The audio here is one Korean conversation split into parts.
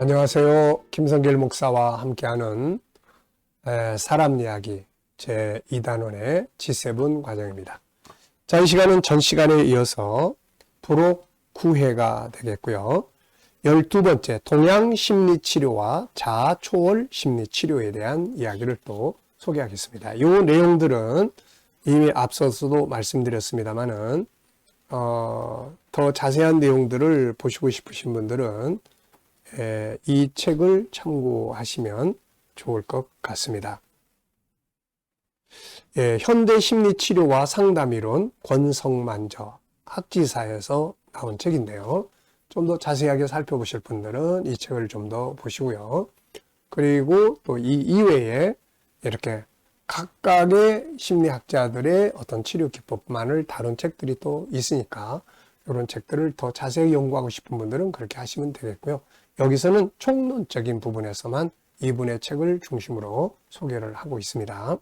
안녕하세요. 김성길 목사와 함께하는 사람 이야기 제2단원의 G7 과정입니다. 자, 이 시간은 전 시간에 이어서 부록 9회가 되겠고요. 12번째 동양심리치료와 자아초월 심리치료에 대한 이야기를 또 소개하겠습니다. 이 내용들은 이미 앞서서도 말씀드렸습니다만은 더 자세한 내용들을 보시고 싶으신 분들은 이 책을 참고하시면 좋을 것 같습니다. 현대 심리치료와 상담이론 권성만저 학지사에서 나온 책인데요. 좀 더 자세하게 살펴보실 분들은 이 책을 좀 더 보시고요. 그리고 또 이 이외에 이렇게 각각의 심리학자들의 어떤 치료 기법만을 다룬 책들이 또 있으니까 이런 책들을 더 자세히 연구하고 싶은 분들은 그렇게 하시면 되겠고요. 여기서는 총론적인 부분에서만 이분의 책을 중심으로 소개를 하고 있습니다.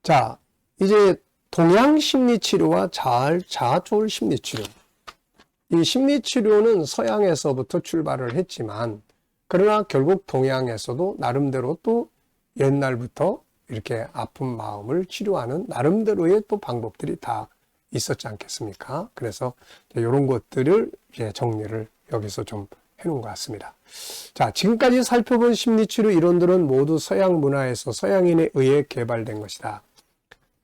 자, 이제 동양심리치료와 자아초월 심리치료. 이 심리치료는 서양에서부터 출발을 했지만 그러나 결국 동양에서도 나름대로 또 옛날부터 이렇게 아픈 마음을 치료하는 나름대로의 또 방법들이 다 있었지 않겠습니까? 그래서 이런 것들을 이제 정리를 여기서 좀 해놓은 것 같습니다. 자, 지금까지 살펴본 심리치료 이론들은 모두 서양 문화에서 서양인에 의해 개발된 것이다.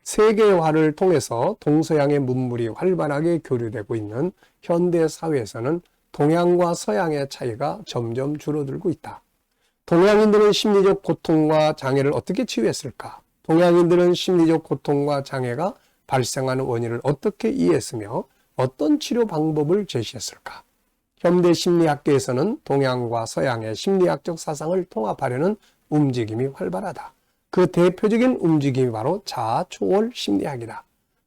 세계화를 통해서 동서양의 문물이 활발하게 교류되고 있는 현대 사회에서는 동양과 서양의 차이가 점점 줄어들고 있다. 동양인들은 심리적 고통과 장애를 어떻게 치유했을까? 동양인들은 심리적 고통과 장애가 발생하는 원인을 어떻게 이해했으며 어떤 치료 방법을 제시했을까? 현대 심리학계에서는 동양과 서양의 심리학적 사상을 통합하려는 움직임이 활발하다. 그 대표적인 움직임이 바로 자아초월 심리학이다.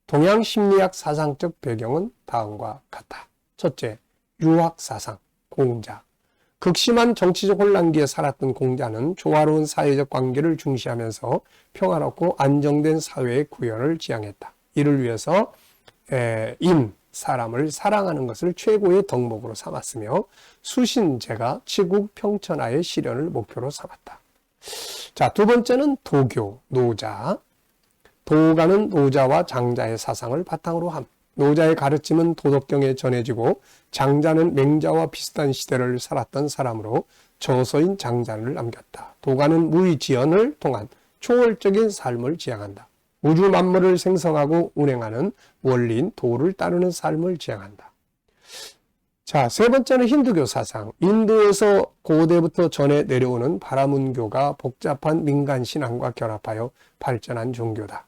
동양 심리학 사상적 배경은 다음과 같다. 첫째, 유학사상, 공자. 극심한 정치적 혼란기에 살았던 공자는 조화로운 사회적 관계를 중시하면서 평화롭고 안정된 사회의 구현을 지향했다. 이를 위해서 사람을 사랑하는 것을 최고의 덕목으로 삼았으며 수신제가 치국 평천하의 실현을 목표로 삼았다. 자, 두 번째는 도교, 노자. 도가는 노자와 장자의 사상을 바탕으로 함. 노자의 가르침은 도덕경에 전해지고 장자는 맹자와 비슷한 시대를 살았던 사람으로 저서인 장자를 남겼다. 도가는 무의지연을 통한 초월적인 삶을 지향한다. 우주 만물을 생성하고 운행하는 원리인 도를 따르는 삶을 지향한다. 자, 세 번째는 힌두교 사상. 인도에서 고대부터 전해 내려오는 바라문교가 복잡한 민간 신앙과 결합하여 발전한 종교다.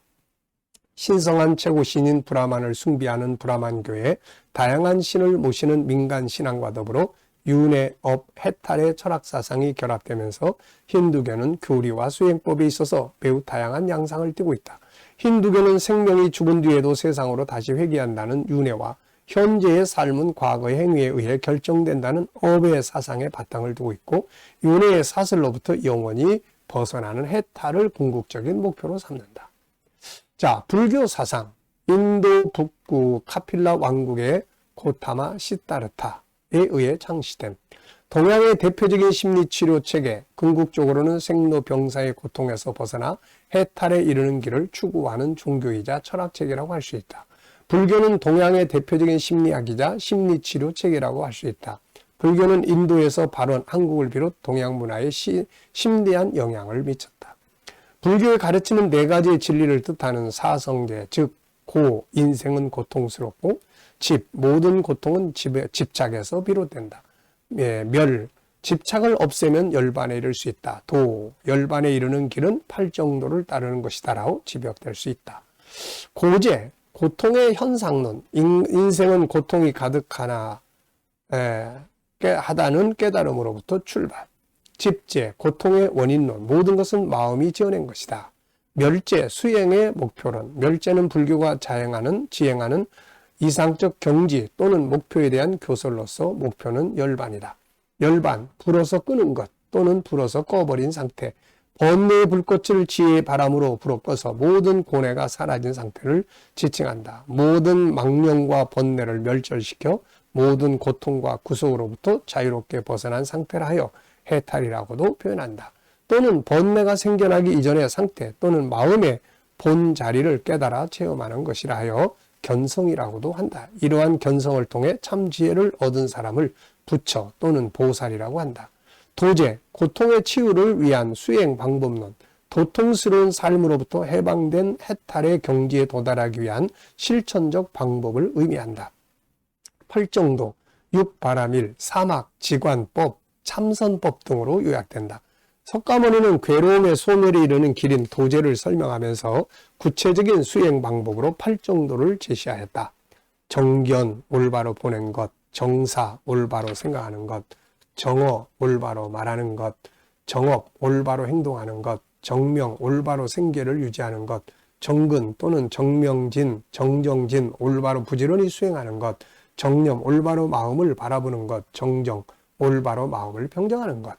신성한 최고 신인 브라만을 숭배하는 브라만교에 다양한 신을 모시는 민간 신앙과 더불어 윤회, 업, 해탈의 철학 사상이 결합되면서 힌두교는 교리와 수행법에 있어서 매우 다양한 양상을 띠고 있다. 힌두교는 생명이 죽은 뒤에도 세상으로 다시 회귀한다는 윤회와 현재의 삶은 과거의 행위에 의해 결정된다는 업의 사상에 바탕을 두고 있고 윤회의 사슬로부터 영원히 벗어나는 해탈을 궁극적인 목표로 삼는다. 자, 불교 사상. 인도 북부 카필라 왕국의 고타마 시타르타에 의해 창시됨. 동양의 대표적인 심리치료 체계, 궁극적으로는 생로병사의 고통에서 벗어나 해탈에 이르는 길을 추구하는 종교이자 철학체계라고 할 수 있다. 불교는 동양의 대표적인 심리학이자 심리치료 체계라고 할 수 있다. 불교는 인도에서 발원 한국을 비롯 동양 문화에 심대한 영향을 미쳤다. 불교의 가르침은 네 가지의 진리를 뜻하는 사성제, 즉 고, 인생은 고통스럽고 집, 모든 고통은 집착에서 비롯된다. 멸, 집착을 없애면 열반에 이를 수 있다. 도, 열반에 이르는 길은 팔정도를 따르는 것이다라고 지적될 수 있다. 고제, 고통의 현상론, 인생은 고통이 가득하나 하다는 깨달음으로부터 출발. 집제, 고통의 원인론, 모든 것은 마음이 지어낸 것이다. 멸제, 수행의 목표론, 멸제는 불교가 지행하는 이상적 경지 또는 목표에 대한 교설로서 목표는 열반이다. 열반, 불어서 끄는 것 또는 불어서 꺼버린 상태. 번뇌의 불꽃을 지혜의 바람으로 불어 꺼서 모든 고뇌가 사라진 상태를 지칭한다. 모든 망령과 번뇌를 멸절시켜 모든 고통과 구속으로부터 자유롭게 벗어난 상태라 하여 해탈이라고도 표현한다. 또는 번뇌가 생겨나기 이전의 상태 또는 마음의 본 자리를 깨달아 체험하는 것이라 하여 견성이라고도 한다. 이러한 견성을 통해 참 지혜를 얻은 사람을 부처 또는 보살이라고 한다. 도제, 고통의 치유를 위한 수행 방법론, 도통스러운 삶으로부터 해방된 해탈의 경지에 도달하기 위한 실천적 방법을 의미한다. 팔정도, 육바라밀, 사막, 지관법, 참선법 등으로 요약된다. 석가모니는 괴로움의 소멸에 이르는 길인 도제를 설명하면서 구체적인 수행 방법으로 팔정도를 제시하였다. 정견, 올바로 보는 것, 정사, 올바로 생각하는 것, 정어, 올바로 말하는 것, 정업, 올바로 행동하는 것, 정명, 올바로 생계를 유지하는 것, 정근 또는 정명진, 정정진, 올바로 부지런히 수행하는 것, 정념, 올바로 마음을 바라보는 것, 정정, 올바로 마음을 평정하는 것.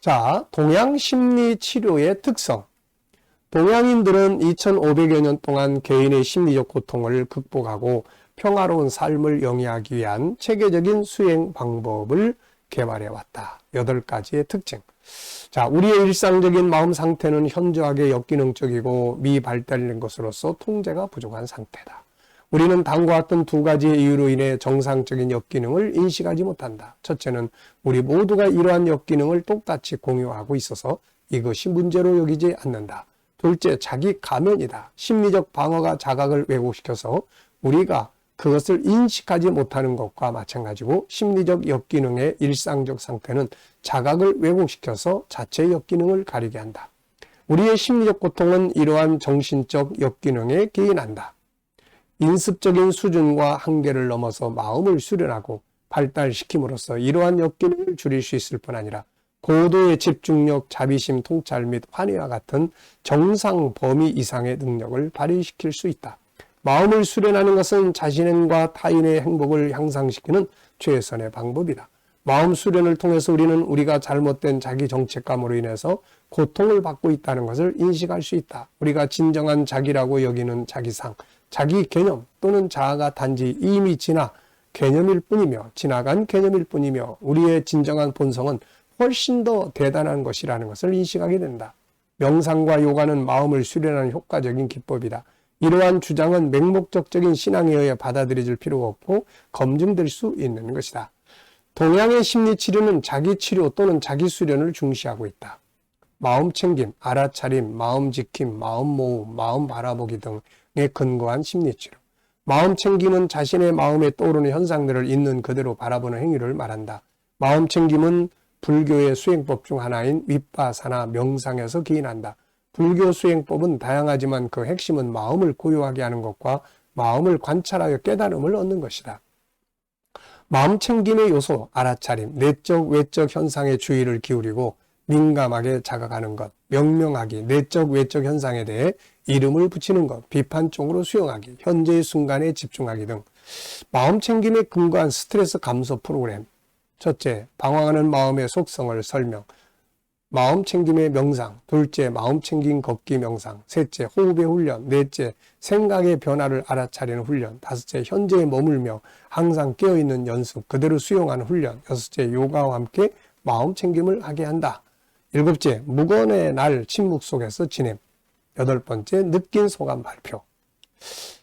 자, 동양 심리 치료의 특성. 동양인들은 2500여 년 동안 개인의 심리적 고통을 극복하고 평화로운 삶을 영위하기 위한 체계적인 수행 방법을 개발해 왔다. 8가지의 특징. 자, 우리의 일상적인 마음 상태는 현저하게 역기능적이고 미발달된 것으로서 통제가 부족한 상태다. 우리는 다음과 같은 2가지의 이유로 인해 정상적인 역기능을 인식하지 못한다. 첫째는 우리 모두가 이러한 역기능을 똑같이 공유하고 있어서 이것이 문제로 여기지 않는다. 둘째, 자기 가면이다. 심리적 방어가 자각을 왜곡시켜서 우리가 그것을 인식하지 못하는 것과 마찬가지고 심리적 역기능의 일상적 상태는 자각을 왜곡시켜서 자체 역기능을 가리게 한다. 우리의 심리적 고통은 이러한 정신적 역기능에 기인한다. 인습적인 수준과 한계를 넘어서 마음을 수련하고 발달시킴으로써 이러한 역기능을 줄일 수 있을 뿐 아니라 고도의 집중력, 자비심, 통찰 및 환희와 같은 정상 범위 이상의 능력을 발휘시킬 수 있다. 마음을 수련하는 것은 자신과 타인의 행복을 향상시키는 최선의 방법이다. 마음 수련을 통해서 우리는 우리가 잘못된 자기 정책감으로 인해서 고통을 받고 있다는 것을 인식할 수 있다. 우리가 진정한 자기라고 여기는 자기상, 자기 개념 또는 자아가 단지 이미 개념일 뿐이며 지나간 개념일 뿐이며 우리의 진정한 본성은 훨씬 더 대단한 것이라는 것을 인식하게 된다. 명상과 요가는 마음을 수련하는 효과적인 기법이다. 이러한 주장은 맹목적적인 신앙에 의해 받아들여질 필요가 없고 검증될 수 있는 것이다. 동양의 심리치료는 자기치료 또는 자기수련을 중시하고 있다. 마음챙김, 알아차림, 마음지킴, 마음모음, 마음 바라보기 등에 근거한 심리치료. 마음챙김은 자신의 마음에 떠오르는 현상들을 있는 그대로 바라보는 행위를 말한다. 마음챙김은 불교의 수행법 중 하나인 윗바사나 명상에서 기인한다. 불교 수행법은 다양하지만 그 핵심은 마음을 고요하게 하는 것과 마음을 관찰하여 깨달음을 얻는 것이다. 마음챙김의 요소, 알아차림, 내적, 외적 현상에 주의를 기울이고 민감하게 자각하는 것, 명명하기, 내적, 외적 현상에 대해 이름을 붙이는 것, 비판적으로 수용하기, 현재의 순간에 집중하기 등 마음챙김에 근거한 스트레스 감소 프로그램. 첫째, 방황하는 마음의 속성을 설명. 마음챙김의 명상. 둘째, 마음챙김 걷기 명상. 셋째, 호흡의 훈련. 넷째, 생각의 변화를 알아차리는 훈련. 다섯째, 현재에 머물며 항상 깨어있는 연습, 그대로 수용하는 훈련. 여섯째, 요가와 함께 마음챙김을 하게 한다. 일곱째, 무건의 날 침묵 속에서 지냄. 여덟 번째, 느낀 소감 발표.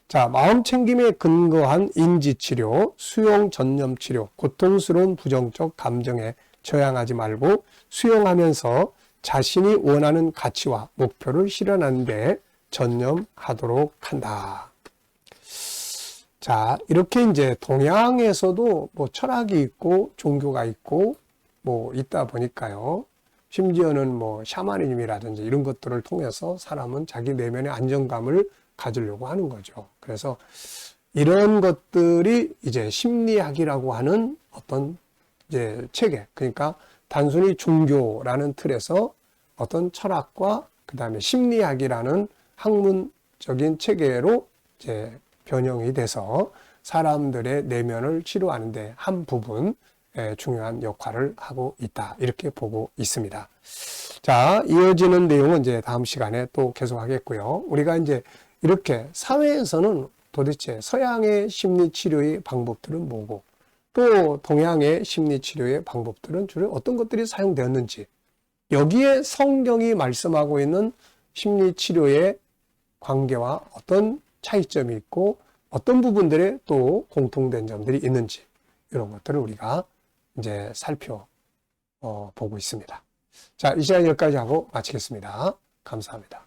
자, 마음챙김에 근거한 인지치료, 수용-전념치료, 고통스러운 부정적 감정에 저항하지 말고 수용하면서 자신이 원하는 가치와 목표를 실현하는 데 전념하도록 한다. 자, 이렇게 이제 동양에서도 뭐 철학이 있고 종교가 있고 뭐 있다 보니까요. 심지어는 뭐 샤머니즘이라든지 이런 것들을 통해서 사람은 자기 내면의 안정감을 가지려고 하는 거죠. 그래서 이런 것들이 이제 심리학이라고 하는 어떤 이제 체계, 그러니까 단순히 종교라는 틀에서 어떤 철학과 그 다음에 심리학이라는 학문적인 체계로 이제 변형이 돼서 사람들의 내면을 치료하는데 한 부분 중요한 역할을 하고 있다. 이렇게 보고 있습니다. 자, 이어지는 내용은 이제 다음 시간에 또 계속 하겠고요. 우리가 이제 이렇게 사회에서는 도대체 서양의 심리치료의 방법들은 뭐고 또 동양의 심리치료의 방법들은 주로 어떤 것들이 사용되었는지, 여기에 성경이 말씀하고 있는 심리치료의 관계와 어떤 차이점이 있고 어떤 부분들에 또 공통된 점들이 있는지, 이런 것들을 우리가 이제 살펴보고 있습니다. 자, 이 시간 여기까지 하고 마치겠습니다. 감사합니다.